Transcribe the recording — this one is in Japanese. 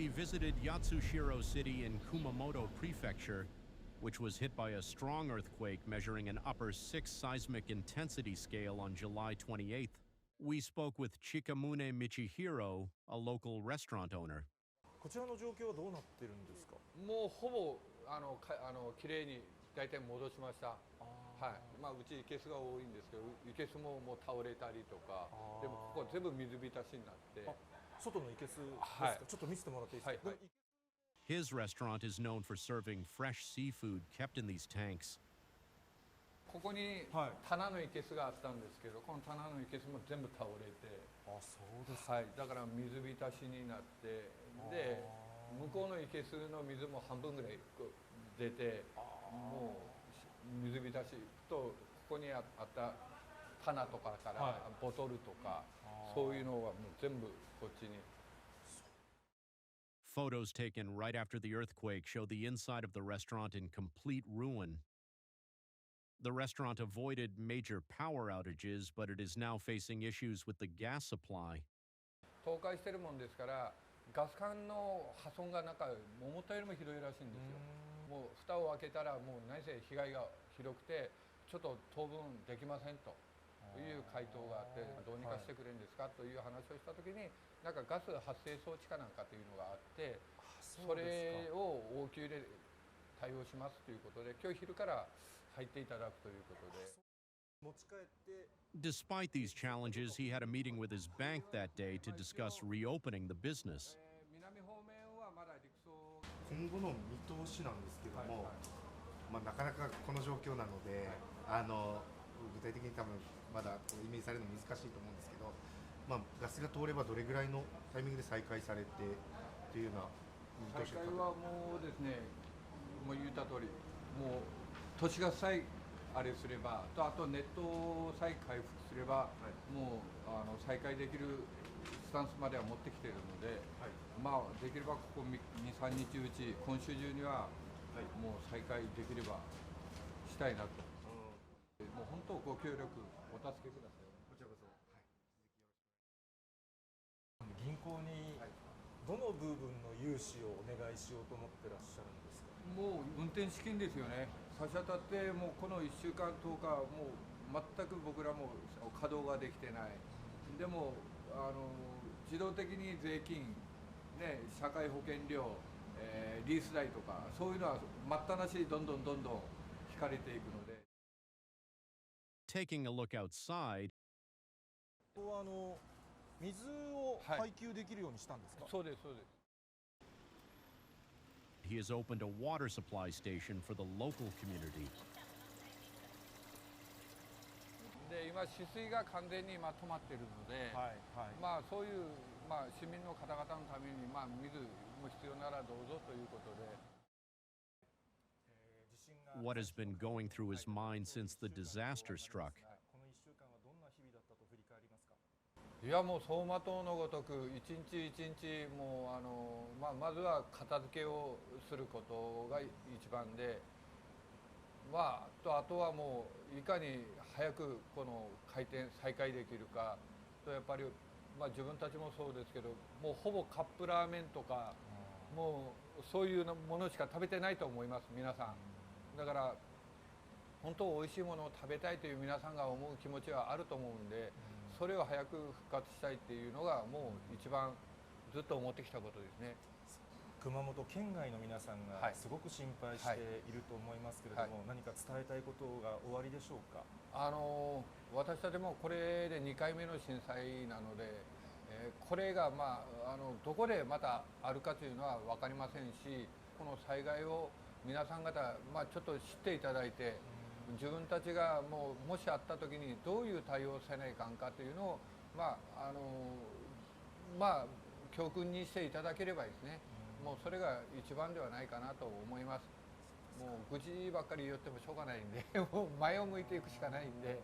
We visited Yatsushiro City in Kumamoto Prefecture, which was hit by a strong earthquake measuring an upper 6 seismic intensity scale on July 28th. We spoke with Chikamune Michihiro, a local restaurant owner. こちらの状況はどうなってるんですか？もうほぼきれいに大体戻しました。はい。まあうち生けすが多いんですけど、生けすももう倒れたりとか、でもここ全部水浸しになって。外の生けすですか？はい、ちょっと見せてもらっていいですか？はいはい。His restaurant is known for serving fresh seafood kept in these tanks. ここに棚の生けすがあったんですけど、この棚の生けすも全部倒れて、そうですか。はい、だから水浸しになって、で向こうの生けすの水も半分ぐらい出て、もう水浸しとここにあった棚とかからボトルとか、そういうのはもう全部こっちに。Photos taken right after the earthquake show the inside of the restaurant in complete ruin. The restaurant avoided major power outages, but it is now facing issues with the gas supply. 倒壊してるもんですから、ガス管の破損がなんか思ったよりもひどいらしいんですよ。もう蓋を開けたらもう何せ被害がひどくて、ちょっと当分できませんという回答があって、どうにかしてくれるんですかという話をしたときに、なんかガス発生装置かなんかというのがあって、それを応急で対応しますということで、今日昼から入っていただくということで。Despite these challenges, he had a meeting with his bank that day to discuss reopening the business. 今後の見通しなんですけども、なかなかこの状況なので、具体的に多分まだイメージされるの難しいと思うんですけど、ガスが通ればどれぐらいのタイミングで再開されてというような見通し。再開はもうですね、もう言った通り、もう土地がさえあれすればと、あとネットさえ回復すれば、もう再開できるスタンスまでは持ってきているので、できればここ2、3日うち今週中にはもう再開できればしたいなと。もう本当ご協力お助けください。こちらこそ。銀行にどの部分の融資をお願いしようと思ってらっしゃるんですか？もう運転資金ですよね。差し当たってもうこの1週間10日もう全く僕らも稼働ができてない。でも自動的に税金、ね、社会保険料、リース代とかそういうのは待ったなしにどんどん引かれていくので。Taking a look outside. ここは水を配給できるようにしたんですか？そうですそうです。He has opened a water supply station for the local community. で今取水が完全に今止まっているので、そういう市民の方々のために水も必要ならどうぞということで。What has been going through his mind since the disaster struck? いやもう走馬灯のごとく一日一日もうまずは片付けをすることが一番で、あとはもういかに早くこの再開できるかと、やっぱり自分たちもそうですけど、もうほぼカップラーメンとかもうそういうものしか食べてないと思います皆さん。だから本当美味しいものを食べたいという皆さんが思う気持ちはあると思うんで、それを早く復活したいっていうのがもう一番ずっと思ってきたことですね。熊本県外の皆さんがすごく心配していると思いますけれども、何か伝えたいことがおありでしょうか？私たちもこれで2回目の震災なので、これがどこでまたあるかというのは分かりませんし、この災害を皆さん方、ちょっと知っていただいて、自分たちがもしあった時にどういう対応をせないかんかというのを教訓にしていただければですね、もうそれが一番ではないかなと思います。もう愚痴ばっかり言ってもしょうがないんでもう前を向いていくしかないんで。